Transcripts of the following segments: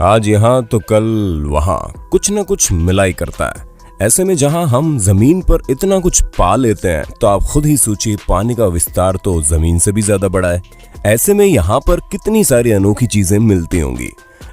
आज यहाँ तो कल वहाँ कुछ न कुछ मिला ही करता है। ऐसे में जहाँ हम जमीन पर इतना कुछ पा लेते हैं तो आप खुद ही सोचिए पानी का विस्तार तो जमीन से भी ज्यादा बड़ा है। ऐसे में यहाँ पर कितनी सारी अनोखी चीजें मिलती होंगी,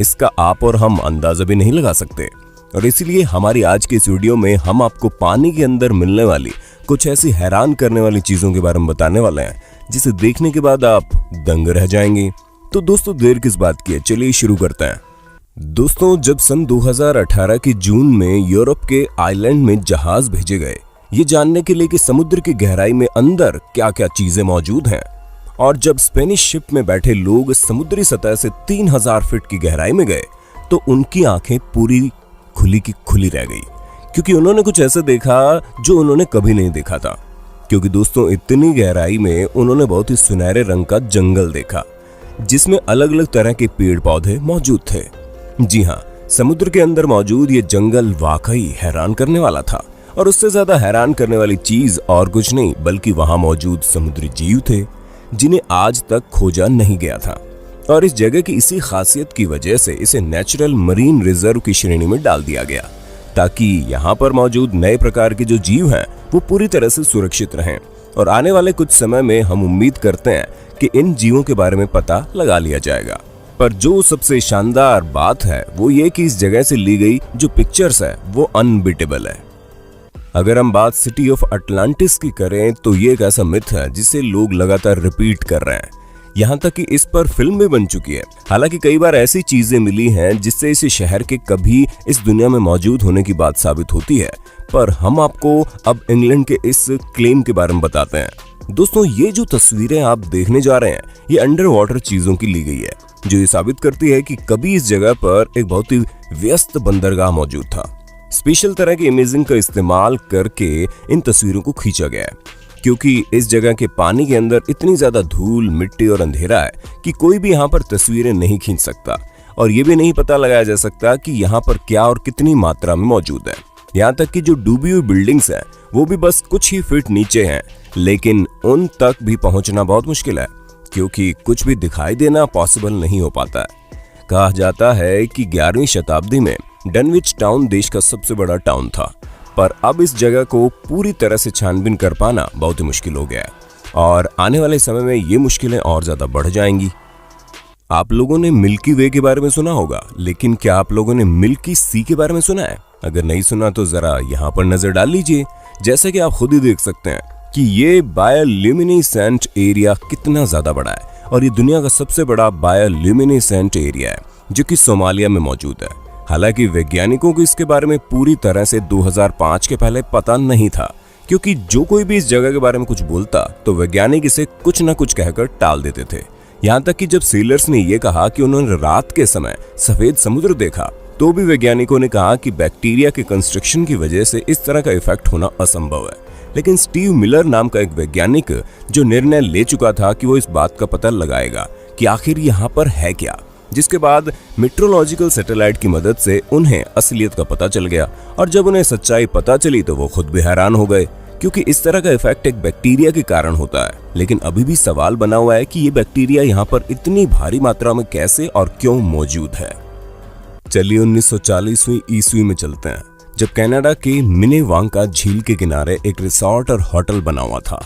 इसका आप और हम अंदाजा भी नहीं लगा सकते। और इसीलिए हमारी आज के इस वीडियो में हम आपको पानी के अंदर मिलने वाली कुछ ऐसी हैरान करने वाली चीजों के बारे में बताने वाले हैं जिसे देखने के बाद आप दंग रह जाएंगे। तो दोस्तों देर किस बात की है, चलिए शुरू करते हैं। दोस्तों जब सन 2018 के जून में यूरोप के आइलैंड में जहाज भेजे गए ये जानने के लिए कि समुद्र की गहराई में अंदर क्या क्या चीजें मौजूद हैं, और जब स्पेनिश शिप में बैठे लोग समुद्री सतह से 3000 फीट की गहराई में गए तो उनकी आंखें पूरी खुली की खुली रह गई, क्योंकि उन्होंने कुछ ऐसा देखा जो उन्होंने कभी नहीं देखा था। क्योंकि दोस्तों इतनी गहराई में उन्होंने बहुत ही सुनहरे रंग का जंगल देखा जिसमें अलग अलग तरह के पेड़ पौधे मौजूद थे। जी हाँ, समुद्र के अंदर मौजूद ये जंगल वाकई हैरान करने वाला था। और उससे ज्यादा हैरान करने वाली चीज और कुछ नहीं बल्कि वहां मौजूद समुद्री जीव थे जिन्हें आज तक खोजा नहीं गया था। और इस जगह की इसी खासियत की वजह से इसे नेचुरल मरीन रिजर्व की श्रेणी में डाल दिया गया, ताकि यहाँ पर मौजूद नए प्रकार के जो जीव हैं वो पूरी तरह से सुरक्षित रहें। और आने वाले कुछ समय में हम उम्मीद करते हैं कि इन जीवों के बारे में पता लगा लिया जाएगा। पर जो सबसे शानदार बात है वो ये कि इस जगह से ली गई जो पिक्चर्स है वो अनबीटेबल है। अगर हम बात सिटी ऑफ अटलांटिस की करें तो ये एक ऐसा मिथ है जिसे लोग लगातार रिपीट कर रहे हैं, यहाँ तक कि इस पर फिल्म भी बन चुकी है। हालांकि कई बार ऐसी चीजें मिली हैं जिससे इस शहर के कभी इस दुनिया में मौजूद होने की बात साबित होती है, पर हम आपको अब इंग्लैंड के इस क्लेम के बारे में बताते हैं। दोस्तों ये जो तस्वीरें आप देखने जा रहे हैं ये अंडर वाटर चीजों की ली गई है, जो ये साबित करती है कि कभी इस जगह पर एक बहुत ही व्यस्त बंदरगाह मौजूद था। स्पेशल तरह की इमेजिंग का इस्तेमाल करके इन तस्वीरों को खींचा गया है, क्योंकि इस जगह के पानी के अंदर इतनी ज्यादा धूल, मिट्टी और अंधेरा है कि कोई भी यहाँ पर तस्वीरें नहीं खींच सकता, और ये भी नहीं पता लगाया जा सकता कि यहाँ पर क्या और कितनी मात्रा में मौजूद है। यहाँ तक कि जो डूबी हुई बिल्डिंग्स है वो भी बस कुछ ही फीट नीचे हैं, लेकिन उन तक भी पहुंचना बहुत मुश्किल है क्योंकि कुछ भी दिखाई देना पॉसिबल नहीं हो पाता है। कहा जाता है कि 11वीं शताब्दी में डनविच टाउन देश का सबसे बड़ा टाउन था, पर अब इस जगह को पूरी तरह से छानबीन कर पाना बहुत ही मुश्किल हो गया है, और आने वाले समय में ये मुश्किलें और ज्यादा बढ़ जाएंगी। आप लोगों ने मिल्की वे के बारे में सुना होगा, लेकिन क्या आप लोगों ने मिल्की सी के बारे में सुना है? अगर नहीं सुना तो जरा यहाँ पर नजर डाल लीजिए। जैसे कि आप खुद ही देख सकते हैं कि ये बायोल्यूमिनेसेंट एरिया कितना ज्यादा बड़ा है, और ये दुनिया का सबसे बड़ा बायोल्यूमिनेसेंट एरिया है जो कि सोमालिया में मौजूद है। हालांकि वैज्ञानिकों को इसके बारे में पूरी तरह से 2005 के पहले पता नहीं था, क्योंकि जो कोई भी इस जगह के बारे में कुछ बोलता तो वैज्ञानिक इसे कुछ न कुछ कहकर टाल देते थे। यहाँ तक कि जब सेलर्स ने यह कहा कि उन्होंने रात के समय सफेद समुद्र देखा तो भी वैज्ञानिकों ने कहा कि बैक्टीरिया के कंस्ट्रक्शन की वजह से इस तरह का इफेक्ट होना असंभव है। लेकिन स्टीव मिलर नाम का एक वैज्ञानिक जो निर्णय ले चुका था कि वो इस बात का पता लगाएगा कि आखिर यहाँ पर है क्या, जिसके बाद मेट्रोलॉजिकल सैटेलाइट की मदद से उन्हें असलियत का पता चल गया। और जब उन्हें सच्चाई पता चली तो वो खुद भी हैरान हो गए, क्योंकि इस तरह का इफेक्ट एक बैक्टीरिया के कारण होता है। लेकिन अभी भी सवाल बना हुआ है कि ये बैक्टीरिया यहाँ पर इतनी भारी मात्रा में कैसे और क्यों मौजूद है। चलिए 1940वीं ईस्वी में चलते हैं, जब कनाडा के मिनेवांका झील के किनारे एक रिसोर्ट और होटल बना हुआ था।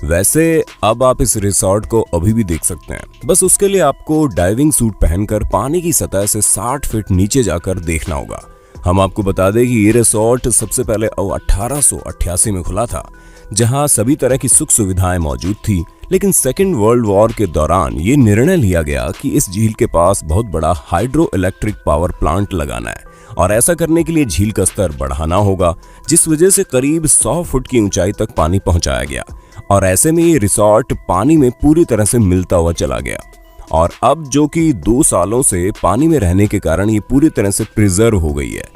वैसे अब आप इस रिसोर्ट को अभी भी देख सकते हैं, बस उसके लिए आपको डाइविंग सूट पहनकर पानी की सतह से 60 फीट नीचे जाकर देखना होगा। हम आपको बता दें कि ये रिसोर्ट सबसे पहले 1888 में खुला था, जहां सभी तरह की सुख सुविधाएं मौजूद थी। लेकिन सेकेंड वर्ल्ड वॉर के दौरान ये निर्णय लिया गया कि इस झील के पास बहुत बड़ा हाइड्रो इलेक्ट्रिक पावर प्लांट लगाना है, और ऐसा करने के लिए झील का स्तर बढ़ाना होगा, जिस वजह से करीब 100 फुट की ऊंचाई तक पानी पहुंचाया गया। और ऐसे में ये रिसोर्ट पानी में पूरी तरह से मिलता हुआ चला गया, और अब जो कि 2 सालों से पानी में रहने के कारण ये पूरी तरह से प्रिजर्व हो गई है,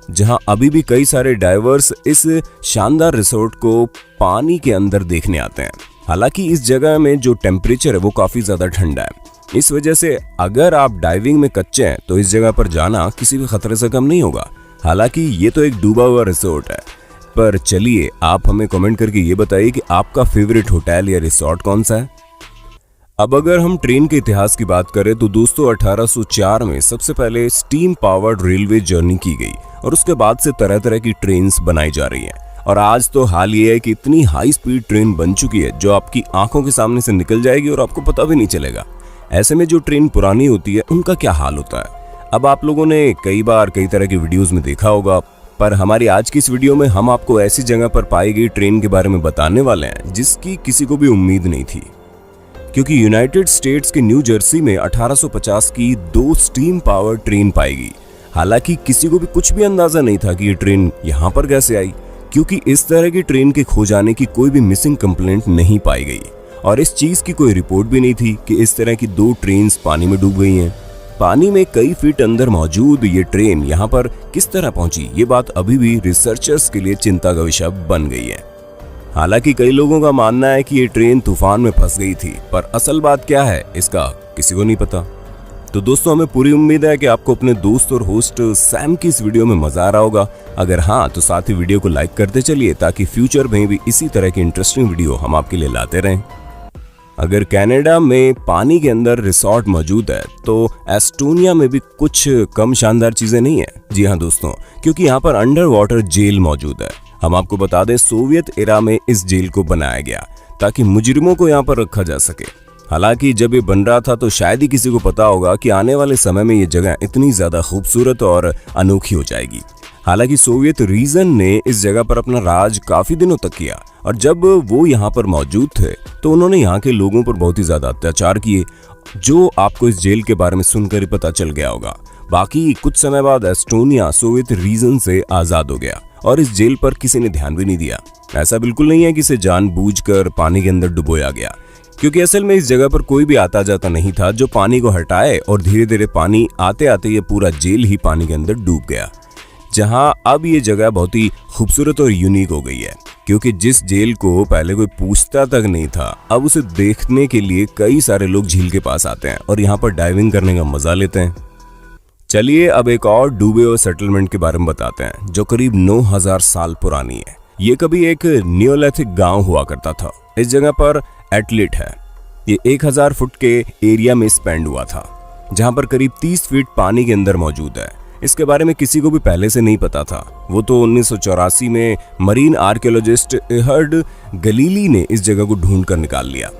जहां अभी भी कई सारे डाइवर्स इस शानदार रिसोर्ट को पानी के अंदर देखने आते हैं। हालांकि इस जगह में जो टेम्परेचर है वो काफी ज्यादा ठंडा है, इस वजह से अगर आप डाइविंग में कच्चे हैं तो इस जगह पर जाना किसी भी खतरे से कम नहीं होगा। हालांकि ये तो एक डूबा हुआ रिसोर्ट है, पर चलिए आप हमें कमेंट करके ये बताइए कि आपका फेवरेट होटल या रिसोर्ट कौन सा है। अब अगर हम ट्रेन के इतिहास की बात करें तो दोस्तों 1804 में सबसे पहले स्टीम पावर्ड रेलवे जर्नी की गई और उसके बाद से तरह तरह की ट्रेन्स बनाई जा रही हैं। और आज तो हाल ये है कि इतनी हाई स्पीड ट्रेन बन चुकी है जो आपकी आंखों के सामने से निकल जाएगी और आपको पता भी नहीं चलेगा। ऐसे में जो ट्रेन पुरानी होती है उनका क्या हाल होता है, अब आप लोगों ने कई बार कई तरह की वीडियोस में देखा होगा, पर हमारी आज की इस वीडियो में हम आपको ऐसी जगह पर पाई गई ट्रेन के बारे में बताने वाले हैं जिसकी किसी को भी उम्मीद नहीं थी। क्योंकि यूनाइटेड स्टेट्स के न्यू जर्सी में 1850 की 2 स्टीम पावर ट्रेन पाई गई। हालांकि किसी को भी कुछ भी अंदाजा नहीं था कि ये ट्रेन यहाँ पर कैसे आई, क्योंकि इस तरह की ट्रेन के खो जाने की कोई भी मिसिंग कंप्लेंट नहीं पाई गई और इस चीज की कोई रिपोर्ट भी नहीं थी कि इस तरह की 2 ट्रेन्स पानी में डूब गई हैं। पानी में कई फीट अंदर मौजूद ये ट्रेन यहाँ पर किस तरह पहुंची, ये बात अभी भी रिसर्चर्स के लिए चिंता का विषय बन गई है। हालांकि कई लोगों का मानना है कि ये ट्रेन तूफान में फंस गई थी, पर असल बात क्या है इसका किसी को नहीं पता। तो दोस्तों हमें पूरी उम्मीद है कि आपको अपने दोस्त और होस्ट सैम की इस वीडियो में मजा आ रहा होगा। अगर हाँ तो साथ ही वीडियो को लाइक करते चलिए ताकि फ्यूचर में भी इसी तरह की इंटरेस्टिंग वीडियो हम आपके लिए लाते रहें। अगर कनाडा में पानी के अंदर रिसोर्ट मौजूद है तो एस्टोनिया में भी कुछ कम शानदार चीजें नहीं है। जी हाँ दोस्तों, क्योंकि यहाँ पर अंडर वाटर जेल मौजूद है। हम आपको बता दें सोवियत एरा में इस जेल को बनाया गया ताकि मुजरिमों को यहाँ पर रखा जा सके। हालांकि जब ये बन रहा था तो शायद ही किसी को पता होगा कि आने वाले समय में ये जगह इतनी ज्यादा खूबसूरत और अनोखी हो जाएगी। हालांकि सोवियत रीजन ने इस जगह पर अपना राज काफी दिनों तक किया और जब वो यहाँ पर मौजूद थे तो उन्होंने यहाँ के लोगों पर बहुत ही ज्यादा अत्याचार किए, जो आपको इस जेल के बारे में सुनकर ही पता चल गया होगा। बाकी कुछ समय बाद एस्टोनिया सोवियत रीजन से आजाद हो गया और इस जेल पर किसी ने ध्यान भी नहीं दिया। ऐसा बिल्कुल नहीं है कि इसे जानबूझकर पानी के अंदर डुबोया गया, क्योंकि असल में इस जगह पर कोई भी आता जाता नहीं था जो पानी को हटाए और धीरे धीरे पानी आते आते ये पूरा जेल ही पानी के अंदर डूब गया। जहां अब ये जगह बहुत ही खूबसूरत और यूनिक हो गई है, क्योंकि जिस जेल को पहले कोई पूछता तक नहीं था अब उसे देखने के लिए कई सारे लोग झील के पास आते हैं और यहाँ पर डाइविंग करने का मजा लेते हैं। चलिए अब एक और डूबे हुए सेटलमेंट के बारे में बताते हैं जो करीब 9000 साल पुरानी है। ये कभी एक नियोलिथिक गांव हुआ करता था। इस जगह पर एटलिट है। ये 1000 फुट के एरिया में स्पेंड हुआ था, जहां पर करीब 30 फीट पानी के अंदर मौजूद है। इसके बारे में किसी को भी पहले से नहीं पता था। वो तो 1984 में मरीन आर्कियोलॉजिस्ट एहर्ड गलीली ने इस जगह को ढूंढ कर निकाल लिया।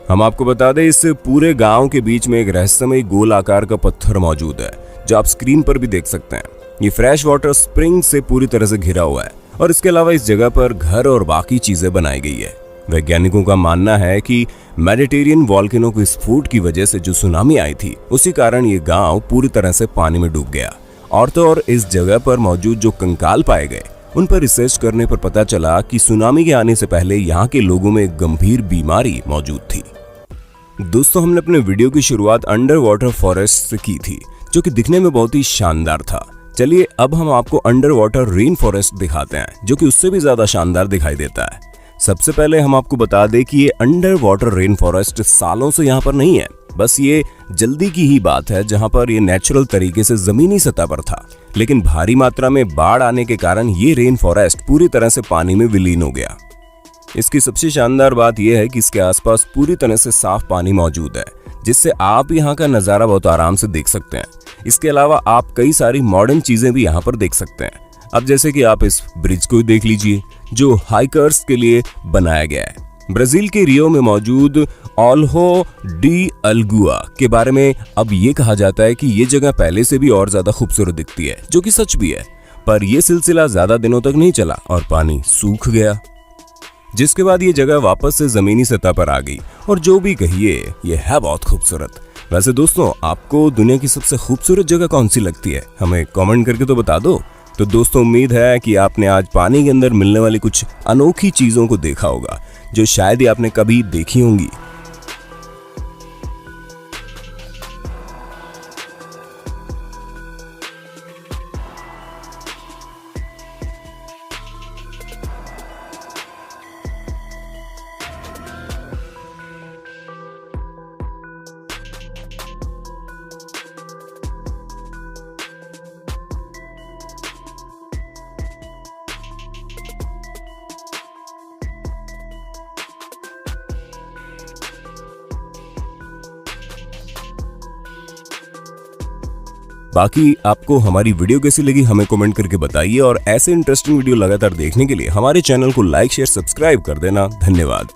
हम आपको बता दें इस पूरे गांव के बीच में एक रहस्यमय गोल आकार का पत्थर मौजूद है जो आप स्क्रीन पर भी देख सकते हैं। ये फ्रेश वाटर स्प्रिंग से पूरी तरह से घिरा हुआ है और इसके अलावा इस जगह पर घर और बाकी चीजें बनाई गई है। वैज्ञानिकों का मानना है कि मेडिटेरियन वॉल्केनो के स्फोट की वजह से जो सुनामी आई थी उसी कारण ये गांव पूरी तरह से पानी में डूब गया। और तो और इस जगह पर मौजूद जो कंकाल पाए गए उन पर रिसर्च करने पर पता चला कि सुनामी के आने से पहले यहाँ के लोगों में एक गंभीर बीमारी मौजूद थी। दोस्तों हमने अपने वीडियो की शुरुआत अंडर वाटर फॉरेस्ट से की थी जो कि दिखने में बहुत ही शानदार था। चलिए अब हम आपको अंडर वाटर रेन फॉरेस्ट दिखाते हैं जो कि उससे भी ज्यादा शानदार दिखाई देता है। सबसे पहले हम आपको बता दें कि ये अंडर वाटर रेन फॉरेस्ट सालों से यहाँ पर नहीं है, बस ये जल्दी की ही बात है जहाँ पर ये नेचुरल तरीके से जमीनी सतह पर था, लेकिन भारी मात्रा में बाढ़ आने के कारण ये रेन फॉरेस्ट पूरी तरह से पानी में विलीन हो गया। इसकी सबसे शानदार बात यह है कि इसके आसपास पूरी तरह से साफ पानी मौजूद है जिससे आप यहाँ का नज़ारा बहुत आराम से देख सकते हैं। इसके अलावा आप कई सारी मॉडर्न चीजें भी यहाँ पर देख सकते हैं। अब जैसे कि आप इस ब्रिज को देख लीजिए जो हाइकर्स के लिए बनाया गया है। ब्राजील के रियो में मौजूद ओल्हो डी अल्गुआ के बारे में अब ये कहा जाता है कि ये जगह पहले से भी और ज्यादा खूबसूरत दिखती है, जो कि सच भी है। पर यह सिलसिला ज्यादा दिनों तक नहीं चला और पानी सूख गया, जिसके बाद ये जगह वापस से जमीनी सतह पर आ गई और जो भी कहिए ये है बहुत खूबसूरत। वैसे दोस्तों आपको दुनिया की सबसे खूबसूरत जगह कौन सी लगती है, हमें कमेंट करके तो बता दो। तो दोस्तों उम्मीद है कि आपने आज पानी के अंदर मिलने वाली कुछ अनोखी चीजों को देखा होगा जो शायद ही आपने कभी देखी होंगी। बाकी आपको हमारी वीडियो कैसी लगी हमें कमेंट करके बताइए और ऐसे इंटरेस्टिंग वीडियो लगातार देखने के लिए हमारे चैनल को लाइक शेयर सब्सक्राइब कर देना। धन्यवाद।